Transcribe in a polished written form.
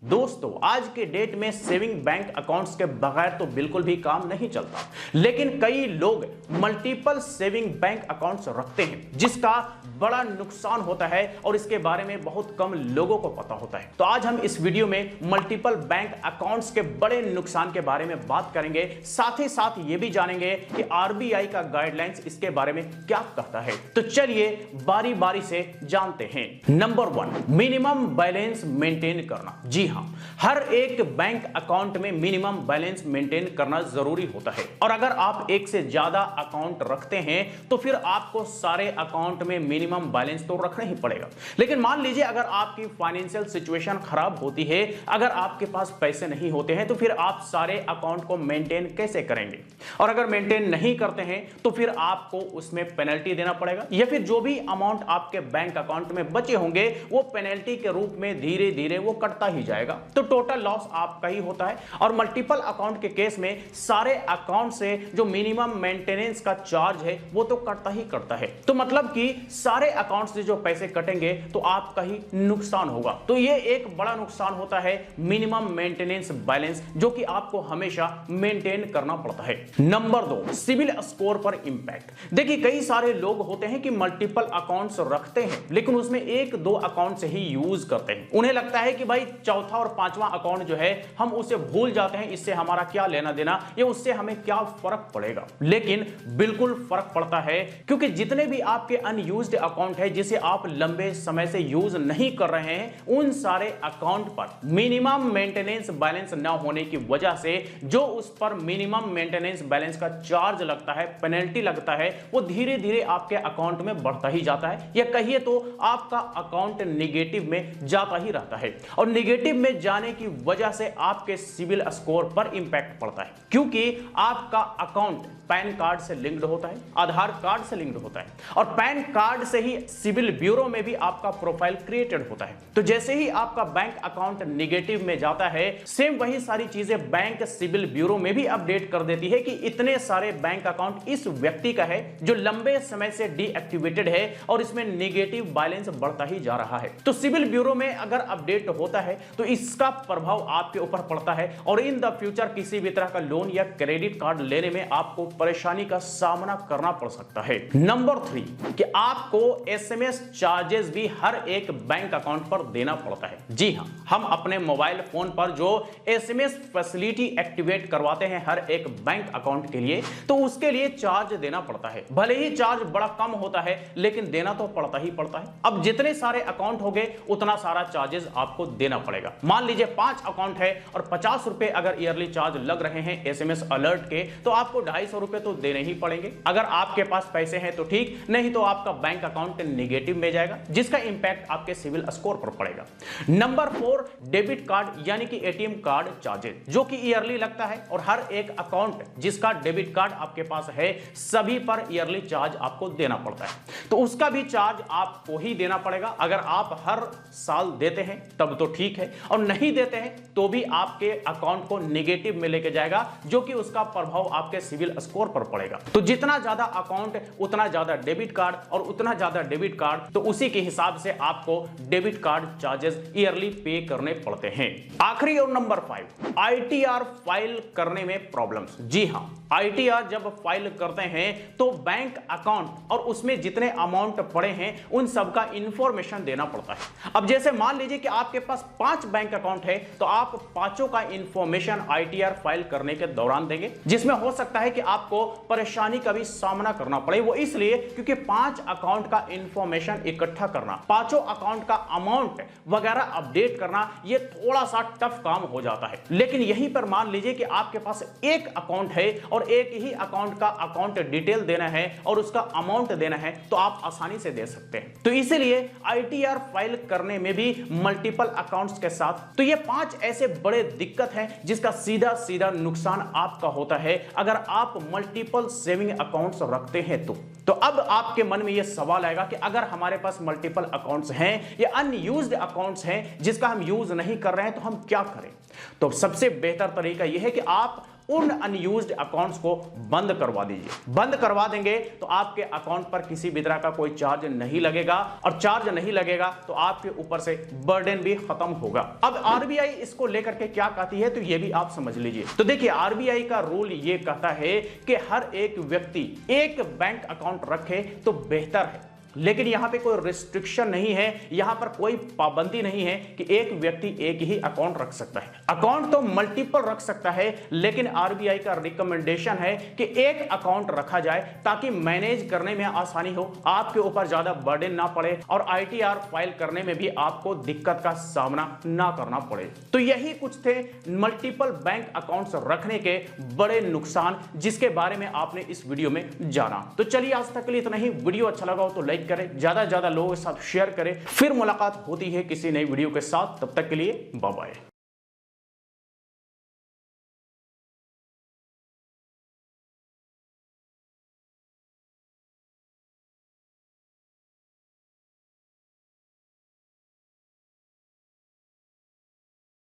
दोस्तों आज के डेट में सेविंग बैंक अकाउंट्स के बगैर तो बिल्कुल भी काम नहीं चलता, लेकिन कई लोग मल्टीपल सेविंग बैंक अकाउंट्स रखते हैं जिसका बड़ा नुकसान होता है और इसके बारे में बहुत कम लोगों को पता होता है। तो आज हम इस वीडियो में मल्टीपल बैंक अकाउंट्स के बड़े नुकसान के बारे में बात करेंगे, साथ ही साथ ये भी जानेंगे कि आरबीआई का गाइडलाइंस इसके बारे में क्या कहता है। तो चलिए बारी बारी से जानते हैं। नंबर 1, मिनिमम बैलेंस मेंटेन करना। जी हां, हर एक बैंक अकाउंट में मिनिमम बैलेंस मेंटेन करना जरूरी होता है और अगर आप एक से ज्यादा अकाउंट रखते हैं तो फिर आपको सारे अकाउंट में मिनिमम बैलेंस तो रखना ही पड़ेगा। लेकिन मान लीजिए अगर आपकी फाइनेंशियल सिचुएशन खराब होती है, अगर आपके पास पैसे नहीं होते हैं तो फिर आप सारे अकाउंट को मेंटेन कैसे करेंगे, और अगर मेंटेन नहीं करते हैं तो फिर आपको उसमें पेनल्टी देना पड़ेगा या फिर जो भी अमाउंट आपके बैंक अकाउंट में बचे होंगे वो पेनल्टी के रूप में धीरे धीरे वो कटता ही जाएगा। तो टोटल लॉस आपका ही होता है। और मल्टीपल अकाउंट के केस में सारे अकाउंट से जो मिनिमम मेंटेनेंस का चार्ज है वो तो कटता ही कटता है। तो मतलब कि सारे अकाउंट से जो पैसे कटेंगे तो आपका ही नुकसान होगा। तो ये एक बड़ा नुकसान होता है मिनिमम मेंटेनेंस बैलेंस, जो कि आपको हमेशा मेंटेन करना पड़ता है। नंबर 2, सिविल स्कोर पर इंपैक्ट। देखिए कई सारे लोग होते हैं कि मल्टीपल अकाउंट्स रखते हैं लेकिन उसमें एक दो अकाउंट से ही यूज करते हैं। उन्हें लगता है कि भाई चौथा और पांचवा अकाउंट जो है हम उसे भूल जाते हैं, इससे हमारा क्या लेना देना, ये उससे हमें क्या फर्क पड़ेगा। लेकिन बिल्कुल फर्क पड़ता है, क्योंकि जितने भी आपके अनयूज्ड अकाउंट है जिसे आप लंबे समय से यूज नहीं कर रहे हैं, उन सारे अकाउंट पर मिनिमम मेंटेनेंस बैलेंस न होने की वजह से जो उस पर मिनिमम मेंटेनेंस बैलेंस का चार्ज लगता है, पेनल्टी लगता है, वो धीरे धीरे आपके अकाउंट में बढ़ता ही जाता है, या कहिए तो आपका अकाउंट नेगेटिव में जाता ही रहता है। और नेगेटिव में जाने की वजह से आपके सिविल स्कोर पर इंपैक्ट पड़ता है, क्योंकि आपका अकाउंट पैन कार्ड से लिंक्ड होता है, आधार कार्ड से लिंक्ड होता है, और पैन कार्ड से ही सिविल ब्यूरो में भी आपका प्रोफाइल क्रिएटेड होता है। तो जैसे ही आपका बैंक अकाउंट नेगेटिव में जाता है, सेम वही सारी चीजें बैंक सिविल ब्यूरो में भी अपडेट कर देती है कि इतने सारे बैंक अकाउंट इस व्यक्ति का है जो लंबे समय से डीएक्टिवेटेड है और इसमें नेगेटिव बैलेंस बढ़ता ही जा रहा है। तो सिविल ब्यूरो में अगर अपडेट होता है तो इसका प्रभाव आपके ऊपर पड़ता है और इन द फ्यूचर किसी भी तरह का लोन या क्रेडिट कार्ड लेने में आपको परेशानी का सामना करना पड़ सकता है। नंबर 3, कि आपको एसएमएस चार्जेस भी हर एक बैंक अकाउंट पर देना पड़ता है। जी हां, हम अपने मोबाइल फोन पर जो एसएमएस फैसिलिटी एक्टिवेट करवाते हैं हर एक बैंक अकाउंट के लिए, तो उसके लिए चार्ज देना पड़ता है। भले ही चार्ज बड़ा कम होता है लेकिन देना तो पड़ता ही पड़ता है। अब जितने सारे अकाउंट हो गए उतना सारा चार्जेस आपको देना पड़ेगा। मान लीजिए 5 अकाउंट है और 50 रुपए अगर ईयरली चार्ज लग रहे हैं एसएमएस अलर्ट के, तो आपको 250 रुपए तो देने ही पड़ेंगे। अगर आपके पास पैसे हैं तो ठीक, नहीं तो आपका बैंक अकाउंट नेगेटिव में जाएगा, जिसका इंपैक्ट आपके सिविल स्कोर पर पड़ेगा। नंबर 4, डेबिट कार्ड यानी कि एटीएम कार्ड चार्जेस, जो कि ईयरली लगता है और हर एक अकाउंट जिसका डेबिट कार्ड आपके पास है सभी पर ईयरली चार्ज आपको देना पड़ता है। तो उसका भी चार्ज आपको ही देना पड़ेगा। अगर आप हर साल देते हैं तब तो ठीक है, और नहीं देते हैं तो भी आपके अकाउंट को नेगेटिव में लेके जाएगा, जो कि उसका प्रभाव आपके सिविल स्कोर पर पड़ेगा। तो जितना ज्यादा अकाउंट उतना ज्यादा डेबिट कार्ड, और उतना ज्यादा डेबिट कार्ड तो उसी के हिसाब से आपको डेबिट कार्ड चार्जेस ईयरली पे करने पड़ते हैं। आखिरी और नंबर 5, आईटीआर फाइल करने में प्रॉब्लम्स। जी हां, आईटीआर जब फाइल करते हैं तो बैंक अकाउंट और उसमें जितने अमाउंट पड़े हैं उन सब का इंफॉर्मेशन देना पड़ता है। अब जैसे मान लीजिए कि आपके पास 5 बैंक अकाउंट है तो आप पांचों का इंफॉर्मेशन आईटीआर फाइल करने के दौरान देंगे, जिसमें हो सकता है कि आपको परेशानी का भी सामना करना पड़े। वो इसलिए क्योंकि 5 अकाउंट का इंफॉर्मेशन इकट्ठा करना, पांचों अकाउंट का अमाउंट वगैरह अपडेट करना, ये थोड़ा सा टफ काम हो जाता है। लेकिन यहीं पर मान लीजिए कि आपके पास एक अकाउंट है और एक ही अकाउंट का अकाउंट डिटेल देना है और उसका अमाउंट देना है, तो आप आसानी से दे सकते हैं। तो इसीलिए आईटीआर फाइल करने में भी मल्टीपल अकाउंट्स के साथ, तो ये 5 ऐसे बड़े दिक्कत हैं जिसका सीधा सीधा नुकसान आपका होता है अगर आप मल्टीपल सेविंग अकाउंट्स रखते हैं। तो अब आपके मन में यह सवाल आएगा कि अगर हमारे पास मल्टीपल अकाउंट्स हैं या अनयूज्ड अकाउंट्स हैं जिसका हम यूज नहीं कर रहे हैं तो हम क्या करें। तो सबसे बेहतर तरीका यह है कि आप उन अनयूज्ड अकाउंट्स को बंद करवा दीजिए। बंद करवा देंगे तो आपके अकाउंट पर किसी भी तरह का कोई चार्ज नहीं लगेगा, और चार्ज नहीं लगेगा तो आपके ऊपर से बर्डन भी खत्म होगा। अब आरबीआई इसको लेकर के क्या कहती है तो ये भी आप समझ लीजिए। तो देखिए, आरबीआई का रूल ये कहता है कि हर एक व्यक्ति एक बैंक अकाउंट रखे तो बेहतर है, लेकिन यहां पे कोई रिस्ट्रिक्शन नहीं है, यहां पर कोई पाबंदी नहीं है कि एक व्यक्ति एक ही अकाउंट रख सकता है। अकाउंट तो मल्टीपल रख सकता है, लेकिन आरबीआई का रिकमेंडेशन है कि एक अकाउंट रखा जाए ताकि मैनेज करने में आसानी हो, आपके ऊपर ज्यादा बर्डन ना पड़े और आईटीआर फाइल करने में भी आपको दिक्कत का सामना ना करना पड़े। तो यही कुछ थे मल्टीपल बैंक अकाउंट्स रखने के बड़े नुकसान, जिसके बारे में आपने इस वीडियो में जाना। तो चलिए, आज तक के लिए इतना ही। वीडियो अच्छा लगा हो तो लाइक करें, ज्यादा से ज्यादा लोगों के साथ शेयर करें। फिर मुलाकात होती है किसी नई वीडियो के साथ, तब तक के लिए बाय बाय।